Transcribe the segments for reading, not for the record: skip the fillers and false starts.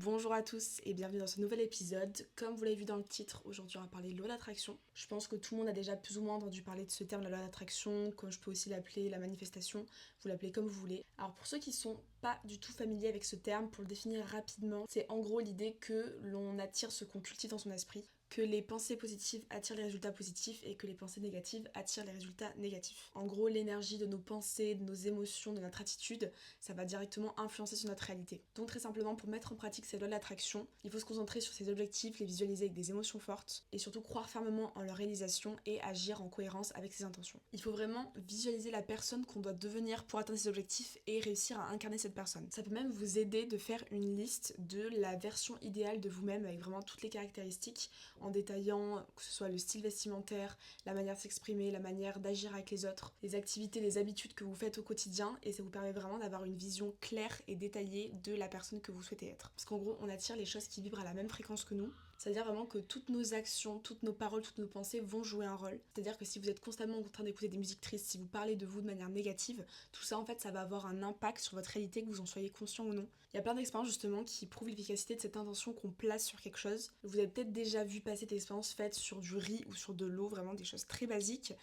Bonjour à tous et bienvenue dans ce nouvel épisode. Comme vous l'avez vu dans le titre, aujourd'hui on va parler de loi d'attraction. Je pense que tout le monde a déjà plus ou moins entendu parler de ce terme, la loi d'attraction, comme je peux aussi l'appeler la manifestation, vous l'appelez comme vous voulez. Alors pour ceux qui sont pas du tout familiers avec ce terme, pour le définir rapidement, c'est en gros l'idée que l'on attire ce qu'on cultive dans son esprit, que les pensées positives attirent les résultats positifs et que les pensées négatives attirent les résultats négatifs. En gros, l'énergie de nos pensées, de nos émotions, de notre attitude, ça va directement influencer sur notre réalité. Donc très simplement, pour mettre en pratique cette loi de l'attraction, il faut se concentrer sur ses objectifs, les visualiser avec des émotions fortes et surtout croire fermement en leur réalisation et agir en cohérence avec ses intentions. Il faut vraiment visualiser la personne qu'on doit devenir pour atteindre ses objectifs et réussir à incarner cette personne. Ça peut même vous aider de faire une liste de la version idéale de vous-même avec vraiment toutes les caractéristiques en détaillant que ce soit le style vestimentaire, la manière de s'exprimer, la manière d'agir avec les autres, les activités, les habitudes que vous faites au quotidien, et ça vous permet vraiment d'avoir une vision claire et détaillée de la personne que vous souhaitez être. Parce qu'en gros, on attire les choses qui vibrent à la même fréquence que nous. C'est-à-dire vraiment que toutes nos actions, toutes nos paroles, toutes nos pensées vont jouer un rôle. C'est-à-dire que si vous êtes constamment en train d'écouter des musiques tristes, si vous parlez de vous de manière négative, tout ça en fait ça va avoir un impact sur votre réalité, que vous en soyez conscient ou non. Il y a plein d'expériences justement qui prouvent l'efficacité de cette intention qu'on place sur quelque chose. Vous avez peut-être déjà vu passer des expériences faites sur du riz ou sur de l'eau, vraiment des choses très basiques.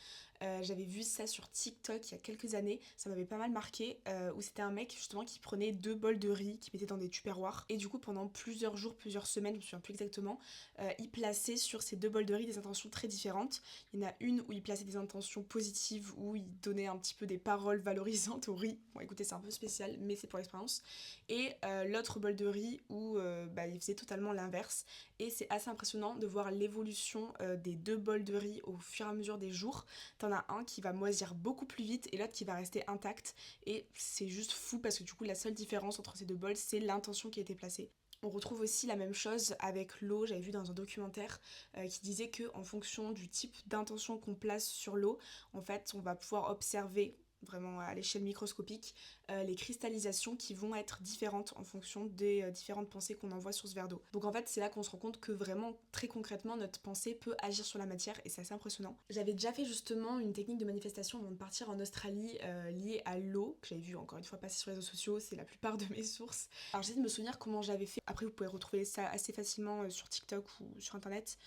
J'avais vu ça sur TikTok il y a quelques années, ça m'avait pas mal marqué, où c'était un mec justement qui prenait 2 bols de riz, qui mettait dans des tupperwares, et du coup pendant plusieurs jours, plusieurs semaines, je me souviens plus exactement, il plaçait sur ces 2 bols de riz des intentions très différentes. Il y en a une où il plaçait des intentions positives, où il donnait un petit peu des paroles valorisantes au riz. Bon écoutez, c'est un peu spécial, mais c'est pour l'expérience. Et l'autre bol de riz où il faisait totalement l'inverse. Et c'est assez impressionnant de voir l'évolution des 2 bols de riz au fur et à mesure des jours. T'en as un qui va moisir beaucoup plus vite et l'autre qui va rester intact. Et c'est juste fou parce que du coup la seule différence entre ces 2 bols, c'est l'intention qui a été placée. On retrouve aussi la même chose avec l'eau, j'avais vu dans un documentaire qui disait que en fonction du type d'intention qu'on place sur l'eau, en fait on va pouvoir observer vraiment à l'échelle microscopique, les cristallisations qui vont être différentes en fonction des différentes pensées qu'on envoie sur ce verre d'eau. Donc en fait c'est là qu'on se rend compte que vraiment très concrètement notre pensée peut agir sur la matière et c'est assez impressionnant. J'avais déjà fait justement une technique de manifestation avant de partir en Australie liée à l'eau, que j'avais vu encore une fois passer sur les réseaux sociaux, c'est la plupart de mes sources. Alors j'essaie de me souvenir comment j'avais fait, après vous pouvez retrouver ça assez facilement sur TikTok ou sur internet.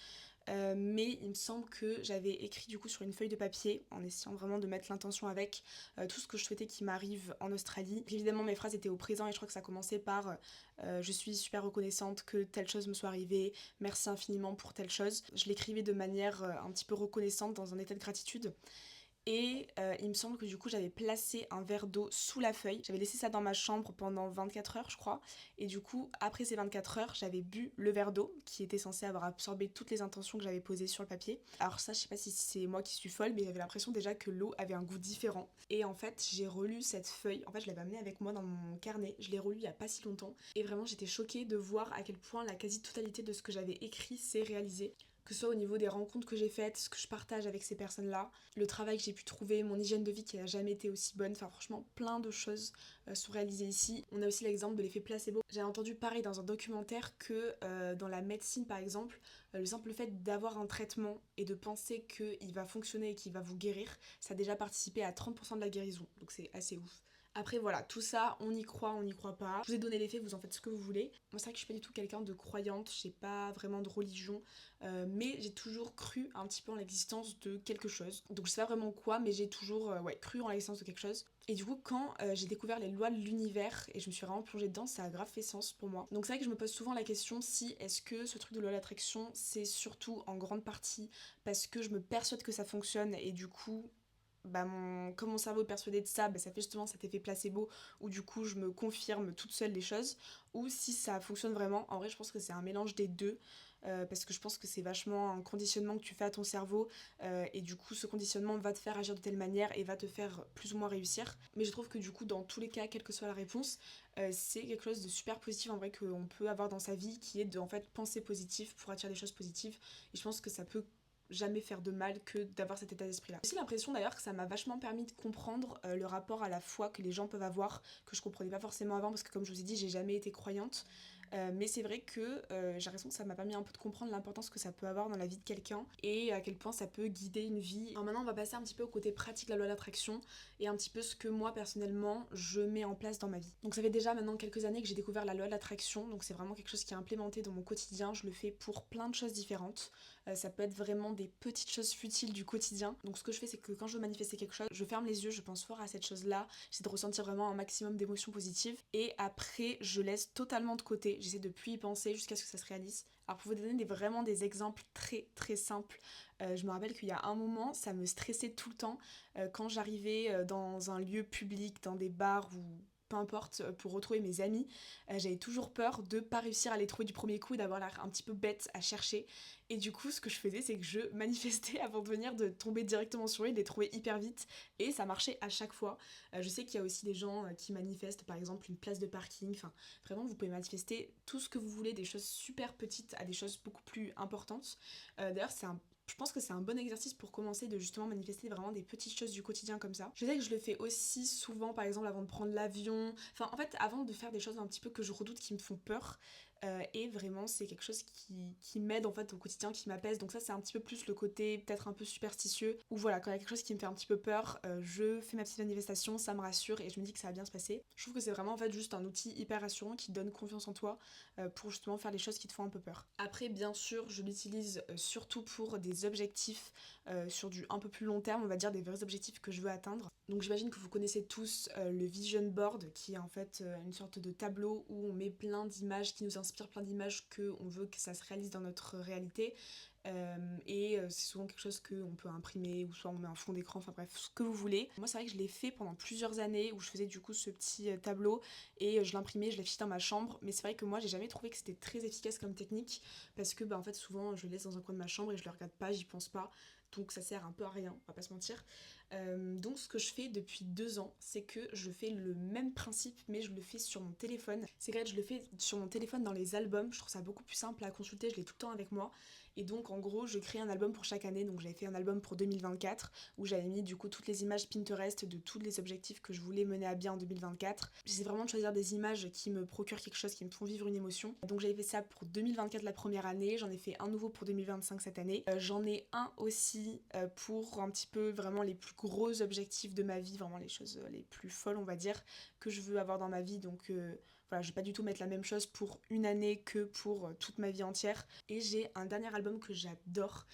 Mais il me semble que j'avais écrit du coup sur une feuille de papier en essayant vraiment de mettre l'intention avec tout ce que je souhaitais qu'il m'arrive en Australie. Donc, évidemment mes phrases étaient au présent et je crois que ça commençait par je suis super reconnaissante que telle chose me soit arrivée, merci infiniment pour telle chose. Je l'écrivais de manière un petit peu reconnaissante dans un état de gratitude. Et il me semble que du coup j'avais placé un verre d'eau sous la feuille. J'avais laissé ça dans ma chambre pendant 24 heures je crois. Et du coup après ces 24 heures j'avais bu le verre d'eau qui était censé avoir absorbé toutes les intentions que j'avais posées sur le papier. Alors ça je sais pas si c'est moi qui suis folle mais j'avais l'impression déjà que l'eau avait un goût différent. Et en fait j'ai relu cette feuille. En fait je l'avais amenée avec moi dans mon carnet. Je l'ai relue il y a pas si longtemps. Et vraiment j'étais choquée de voir à quel point la quasi-totalité de ce que j'avais écrit s'est réalisé. Que ce soit au niveau des rencontres que j'ai faites, ce que je partage avec ces personnes-là, le travail que j'ai pu trouver, mon hygiène de vie qui n'a jamais été aussi bonne, enfin franchement plein de choses sont réalisées ici. On a aussi l'exemple de l'effet placebo. J'ai entendu pareil dans un documentaire que dans la médecine par exemple, le simple fait d'avoir un traitement et de penser qu'il va fonctionner et qu'il va vous guérir, ça a déjà participé à 30% de la guérison, donc c'est assez ouf. Après voilà, tout ça, on y croit, on n'y croit pas. Je vous ai donné les faits, vous en faites ce que vous voulez. Moi c'est vrai que je suis pas du tout quelqu'un de croyante, j'ai pas vraiment de religion, mais j'ai toujours cru un petit peu en l'existence de quelque chose. Donc je sais pas vraiment quoi, mais j'ai toujours cru en l'existence de quelque chose. Et du coup quand j'ai découvert les lois de l'univers et je me suis vraiment plongée dedans, ça a grave fait sens pour moi. Donc c'est vrai que je me pose souvent la question si est-ce que ce truc de loi d'attraction c'est surtout en grande partie parce que je me persuade que ça fonctionne et du coup comme mon cerveau est persuadé de ça, ça fait justement cet effet placebo où du coup je me confirme toute seule les choses, ou si ça fonctionne vraiment. En vrai je pense que c'est un mélange des deux, parce que je pense que c'est vachement un conditionnement que tu fais à ton cerveau, et du coup ce conditionnement va te faire agir de telle manière et va te faire plus ou moins réussir. Mais je trouve que du coup dans tous les cas, quelle que soit la réponse, c'est quelque chose de super positif en vrai qu'on peut avoir dans sa vie, qui est de en fait penser positif pour attirer des choses positives, et je pense que ça peut jamais faire de mal que d'avoir cet état d'esprit là. J'ai aussi l'impression d'ailleurs que ça m'a vachement permis de comprendre le rapport à la foi que les gens peuvent avoir, que je comprenais pas forcément avant parce que comme je vous ai dit j'ai jamais été croyante, Mais c'est vrai que j'ai l'impression que ça m'a permis un peu de comprendre l'importance que ça peut avoir dans la vie de quelqu'un et à quel point ça peut guider une vie. Alors maintenant on va passer un petit peu au côté pratique de la loi d'attraction et un petit peu ce que moi personnellement je mets en place dans ma vie. Donc ça fait déjà maintenant quelques années que j'ai découvert la loi de l'attraction, donc c'est vraiment quelque chose qui est implémenté dans mon quotidien, je le fais pour plein de choses différentes. Ça peut être vraiment des petites choses futiles du quotidien. Donc ce que je fais, c'est que quand je veux manifester quelque chose, je ferme les yeux, je pense fort à cette chose-là, j'essaie de ressentir vraiment un maximum d'émotions positives et après je laisse totalement de côté, j'essaie de plus y penser jusqu'à ce que ça se réalise. Alors pour vous donner vraiment des exemples très très simples, je me rappelle qu'il y a un moment, ça me stressait tout le temps quand j'arrivais dans un lieu public, dans des bars ou peu importe, pour retrouver mes amis, j'avais toujours peur de pas réussir à les trouver du premier coup et d'avoir l'air un petit peu bête à chercher. Et du coup, ce que je faisais, c'est que je manifestais avant de venir, de tomber directement sur eux, de les trouver hyper vite. Et ça marchait à chaque fois. Je sais qu'il y a aussi des gens qui manifestent, par exemple, une place de parking. Enfin, vraiment, vous pouvez manifester tout ce que vous voulez, des choses super petites à des choses beaucoup plus importantes. D'ailleurs, je pense que c'est un bon exercice pour commencer de justement manifester vraiment des petites choses du quotidien comme ça. Je sais que je le fais aussi souvent, par exemple, avant de prendre l'avion. Enfin, en fait, avant de faire des choses un petit peu que je redoute, qui me font peur. Et vraiment, c'est quelque chose qui m'aide en fait au quotidien, qui m'apaise. Donc ça, c'est un petit peu plus le côté peut-être un peu superstitieux. Ou voilà, quand il y a quelque chose qui me fait un petit peu peur, je fais ma petite manifestation, ça me rassure et je me dis que ça va bien se passer. Je trouve que c'est vraiment en fait juste un outil hyper rassurant qui donne confiance en toi pour justement faire les choses qui te font un peu peur. Après, bien sûr, je l'utilise surtout pour des objectifs sur du un peu plus long terme, on va dire des vrais objectifs que je veux atteindre. Donc j'imagine que vous connaissez tous le vision board, qui est en fait une sorte de tableau où on met plein d'images, qui nous inspire plein d'images qu'on veut que ça se réalise dans notre réalité. C'est souvent quelque chose qu'on peut imprimer ou soit on met un fond d'écran, enfin bref, ce que vous voulez. Moi c'est vrai que je l'ai fait pendant plusieurs années où je faisais du coup ce petit tableau et je l'imprimais, je l'affichais dans ma chambre, mais c'est vrai que moi j'ai jamais trouvé que c'était très efficace comme technique parce que en fait souvent je le laisse dans un coin de ma chambre et je le regarde pas, j'y pense pas, donc ça sert un peu à rien, on va pas se mentir. Donc ce que je fais depuis 2 ans, c'est que je fais le même principe mais je le fais sur mon téléphone. C'est vrai que je le fais sur mon téléphone dans les albums, je trouve ça beaucoup plus simple à consulter, je l'ai tout le temps avec moi. Et donc en gros je crée un album pour chaque année, donc j'avais fait un album pour 2024 où j'avais mis du coup toutes les images Pinterest de tous les objectifs que je voulais mener à bien en 2024. J'essaie vraiment de choisir des images qui me procurent quelque chose, qui me font vivre une émotion. Donc j'avais fait ça pour 2024 la première année, j'en ai fait un nouveau pour 2025 cette année. J'en ai un aussi pour un petit peu vraiment les plus gros objectifs de ma vie, vraiment les choses les plus folles on va dire, que je veux avoir dans ma vie. Donc voilà, je vais pas du tout mettre la même chose pour une année que pour toute ma vie entière. Et j'ai un dernier album que j'adore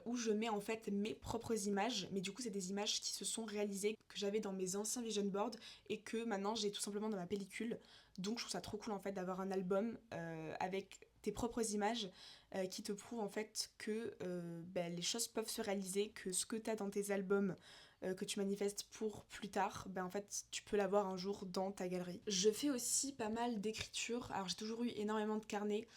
où je mets en fait mes propres images, mais du coup c'est des images qui se sont réalisées, que j'avais dans mes anciens vision boards et que maintenant j'ai tout simplement dans ma pellicule. Donc je trouve ça trop cool en fait d'avoir un album avec tes propres images qui te prouvent en fait que les choses peuvent se réaliser, que ce que tu as dans tes albums que tu manifestes pour plus tard, en fait tu peux l'avoir un jour dans ta galerie. Je fais aussi pas mal d'écriture, alors j'ai toujours eu énormément de carnets,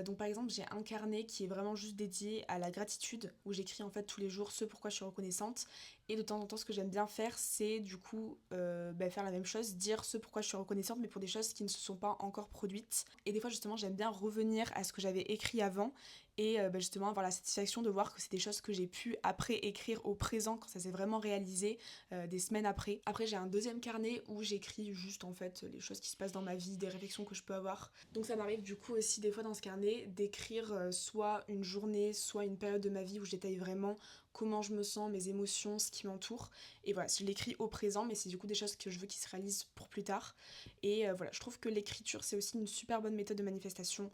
donc par exemple j'ai un carnet qui est vraiment juste dédié à la gratitude, où j'écris en fait tous les jours ce pourquoi je suis reconnaissante, et de temps en temps ce que j'aime bien faire c'est du coup faire la même chose, dire ce pourquoi je suis reconnaissante mais pour des choses qui ne se sont pas encore produites. Et des fois justement j'aime bien revenir à ce que j'avais écrit avant et justement avoir la satisfaction de voir que c'est des choses que j'ai pu après écrire au présent quand ça s'est vraiment réalisé des semaines après. Après j'ai un deuxième carnet où j'écris juste en fait les choses qui se passent dans ma vie, des réflexions que je peux avoir. Donc ça m'arrive du coup aussi des fois dans ce carnet d'écrire soit une journée, soit une période de ma vie où je détaille vraiment comment je me sens, mes émotions, ce qui m'entoure. Et voilà, je l'écris au présent, mais c'est du coup des choses que je veux qui se réalisent pour plus tard. Et voilà, je trouve que l'écriture c'est aussi une super bonne méthode de manifestation.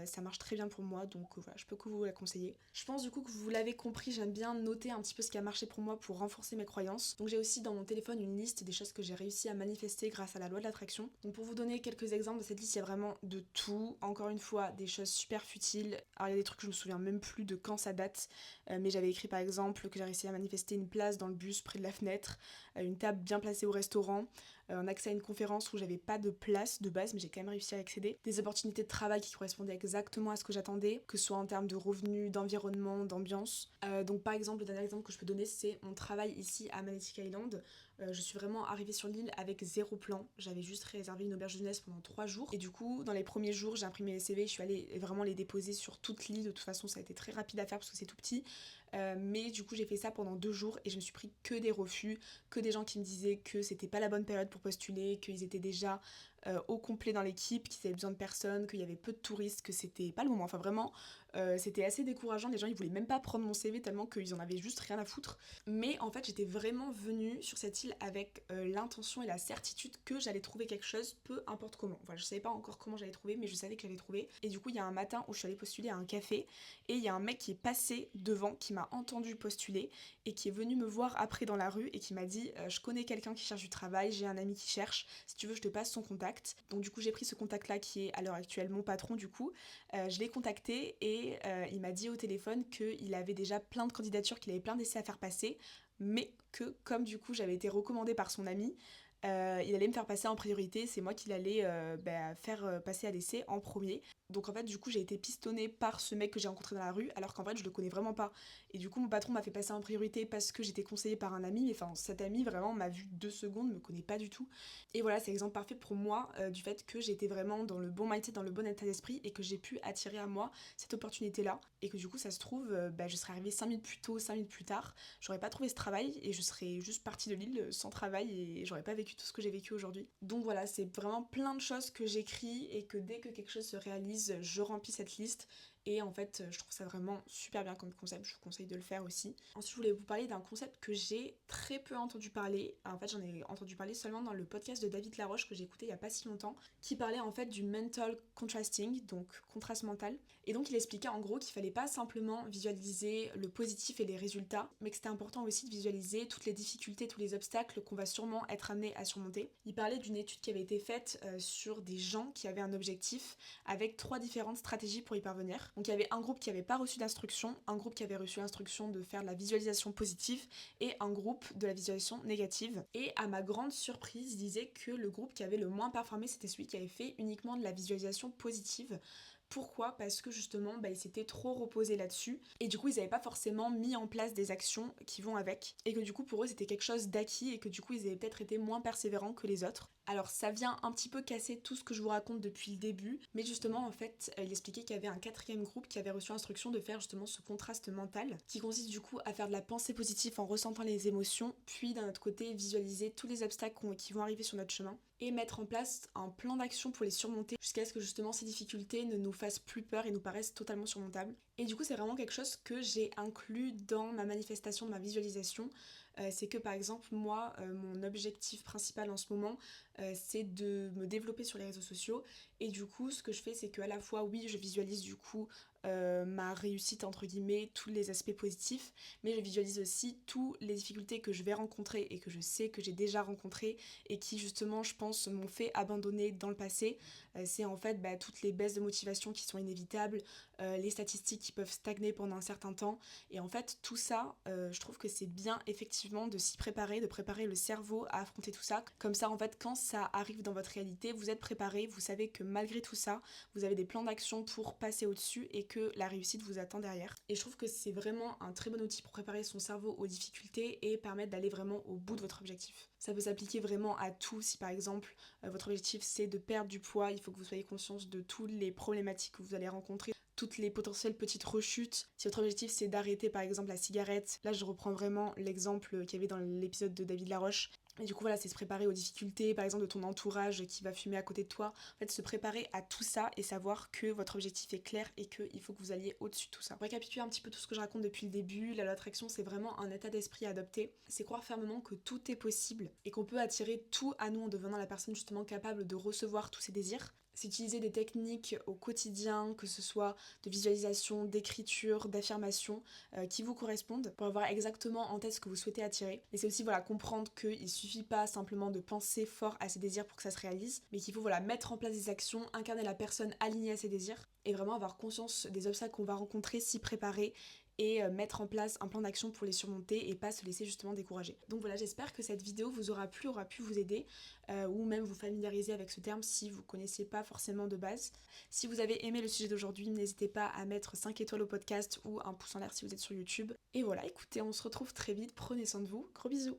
Ça marche très bien pour moi, donc voilà, je peux que vous la conseiller. Je pense du coup que vous l'avez compris, j'aime bien noter un petit peu ce qui a marché pour moi pour renforcer mes croyances. Donc j'ai aussi dans mon téléphone une liste des choses que j'ai réussi à manifester grâce à la loi de l'attraction. Donc pour vous donner quelques exemples de cette liste, il y a vraiment de tout. Encore une fois, des choses super futiles. Alors il y a des trucs que je me souviens même plus de quand ça date, mais j'avais écrit par exemple que j'ai réussi à manifester une place dans le bus près de la fenêtre, une table bien placée au restaurant, un accès à une conférence où j'avais pas de place de base mais j'ai quand même réussi à accéder, des opportunités de travail qui correspondaient exactement à ce que j'attendais, que ce soit en termes de revenus, d'environnement, d'ambiance. Donc par exemple, le dernier exemple que je peux donner c'est mon travail ici à Magnetic Island. Je suis vraiment arrivée sur l'île avec zéro plan, j'avais juste réservé une auberge de jeunesse pendant 3 jours et du coup dans les premiers jours j'ai imprimé les CV, je suis allée vraiment les déposer sur toute l'île. De toute façon ça a été très rapide à faire parce que c'est tout petit. Mais du coup j'ai fait ça pendant 2 jours et je me suis pris que des refus, que des gens qui me disaient que c'était pas la bonne période pour postuler, qu'ils étaient déjà au complet dans l'équipe, qu'ils avaient besoin de personne, qu'il y avait peu de touristes, que c'était pas le moment. Enfin vraiment, c'était assez décourageant. Les gens ils voulaient même pas prendre mon CV tellement qu'ils en avaient juste rien à foutre. Mais en fait j'étais vraiment venue sur cette île avec l'intention et la certitude que j'allais trouver quelque chose, peu importe comment. Enfin je savais pas encore comment j'allais trouver, mais je savais que j'allais trouver. Et du coup il y a un matin où je suis allée postuler à un café et il y a un mec qui est passé devant, qui m'a entendu postuler et qui est venu me voir après dans la rue et qui m'a dit je connais quelqu'un qui cherche du travail, j'ai un ami qui cherche, si tu veux je te passe son contact. Donc du coup j'ai pris ce contact là qui est à l'heure actuelle mon patron du coup. Je l'ai contacté et il m'a dit au téléphone qu'il avait déjà plein de candidatures, qu'il avait plein d'essais à faire passer, mais que comme du coup j'avais été recommandée par son ami, il allait me faire passer en priorité, c'est moi qui l'allais faire passer à l'essai en premier. Donc en fait du coup j'ai été pistonnée par ce mec que j'ai rencontré dans la rue alors qu'en fait je le connais vraiment pas. Et du coup mon patron m'a fait passer en priorité parce que j'étais conseillée par un ami, mais enfin cet ami vraiment m'a vu 2 secondes, me connaît pas du tout. Et voilà c'est l'exemple parfait pour moi du fait que j'étais vraiment dans le bon mindset, dans le bon état d'esprit et que j'ai pu attirer à moi cette opportunité là. Et que du coup ça se trouve je serais arrivée 5 minutes plus tôt, 5 minutes plus tard, j'aurais pas trouvé ce travail et je serais juste partie de l'île sans travail et j'aurais pas vécu tout ce que j'ai vécu aujourd'hui. Donc voilà, c'est vraiment plein de choses que j'écris et que dès que quelque chose se réalise, je remplis cette liste. Et en fait, je trouve ça vraiment super bien comme concept, je vous conseille de le faire aussi. Ensuite, je voulais vous parler d'un concept que j'ai très peu entendu parler. En fait, j'en ai entendu parler seulement dans le podcast de David Laroche que j'ai écouté il y a pas si longtemps, qui parlait en fait du mental contrasting, donc contraste mental. Et donc, il expliquait en gros qu'il fallait pas simplement visualiser le positif et les résultats, mais que c'était important aussi de visualiser toutes les difficultés, tous les obstacles qu'on va sûrement être amené à surmonter. Il parlait d'une étude qui avait été faite sur des gens qui avaient un objectif avec 3 différentes stratégies pour y parvenir. Donc il y avait un groupe qui n'avait pas reçu d'instruction, un groupe qui avait reçu l'instruction de faire de la visualisation positive et un groupe de la visualisation négative. Et à ma grande surprise, il disait que le groupe qui avait le moins performé, c'était celui qui avait fait uniquement de la visualisation positive. Pourquoi ? Parce que justement, ils s'étaient trop reposés là-dessus et du coup, ils n'avaient pas forcément mis en place des actions qui vont avec et que du coup, pour eux, c'était quelque chose d'acquis et que du coup, ils avaient peut-être été moins persévérants que les autres. Alors ça vient un petit peu casser tout ce que je vous raconte depuis le début, mais justement en fait il expliquait qu'il y avait un 4e groupe qui avait reçu l'instruction de faire justement ce contraste mental, qui consiste du coup à faire de la pensée positive en ressentant les émotions, puis d'un autre côté visualiser tous les obstacles qui vont arriver sur notre chemin, et mettre en place un plan d'action pour les surmonter jusqu'à ce que justement ces difficultés ne nous fassent plus peur et nous paraissent totalement surmontables. Et du coup c'est vraiment quelque chose que j'ai inclus dans ma manifestation, de ma visualisation. C'est que par exemple moi, mon objectif principal en ce moment, c'est de me développer sur les réseaux sociaux et du coup ce que je fais c'est qu'à la fois oui je visualise du coup ma réussite entre guillemets, tous les aspects positifs, mais je visualise aussi toutes les difficultés que je vais rencontrer et que je sais que j'ai déjà rencontrées et qui justement je pense m'ont fait abandonner dans le passé. C'est en fait toutes les baisses de motivation qui sont inévitables, les statistiques qui peuvent stagner pendant un certain temps et en fait tout ça je trouve que c'est bien effectivement de s'y préparer, de préparer le cerveau à affronter tout ça, comme ça en fait quand ça arrive dans votre réalité vous êtes préparé, vous savez que malgré tout ça vous avez des plans d'action pour passer au-dessus et que la réussite vous attend derrière. Et je trouve que c'est vraiment un très bon outil pour préparer son cerveau aux difficultés et permettre d'aller vraiment au bout de votre objectif. Ça peut s'appliquer vraiment à tout. Si par exemple votre objectif c'est de perdre du poids, il faut que vous soyez conscience de toutes les problématiques que vous allez rencontrer, toutes les potentielles petites rechutes. Si votre objectif c'est d'arrêter par exemple la cigarette, là je reprends vraiment l'exemple qu'il y avait dans l'épisode de David Laroche. Et du coup voilà, c'est se préparer aux difficultés, par exemple de ton entourage qui va fumer à côté de toi. En fait, se préparer à tout ça et savoir que votre objectif est clair et qu'il faut que vous alliez au-dessus de tout ça. Pour récapituler un petit peu tout ce que je raconte depuis le début, la loi d'attraction c'est vraiment un état d'esprit à adopter. C'est croire fermement que tout est possible et qu'on peut attirer tout à nous en devenant la personne justement capable de recevoir tous ses désirs. C'est utiliser des techniques au quotidien, que ce soit de visualisation, d'écriture, d'affirmation, qui vous correspondent pour avoir exactement en tête ce que vous souhaitez attirer. Et c'est aussi comprendre qu'il suffit pas simplement de penser fort à ses désirs pour que ça se réalise, mais qu'il faut mettre en place des actions, incarner la personne alignée à ses désirs et vraiment avoir conscience des obstacles qu'on va rencontrer, s'y préparer et mettre en place un plan d'action pour les surmonter et pas se laisser justement décourager. Donc voilà, j'espère que cette vidéo vous aura plu, aura pu vous aider ou même vous familiariser avec ce terme si vous ne connaissiez pas forcément de base. Si vous avez aimé le sujet d'aujourd'hui, n'hésitez pas à mettre 5 étoiles au podcast ou un pouce en l'air si vous êtes sur YouTube. Et voilà, écoutez, on se retrouve très vite, prenez soin de vous, gros bisous.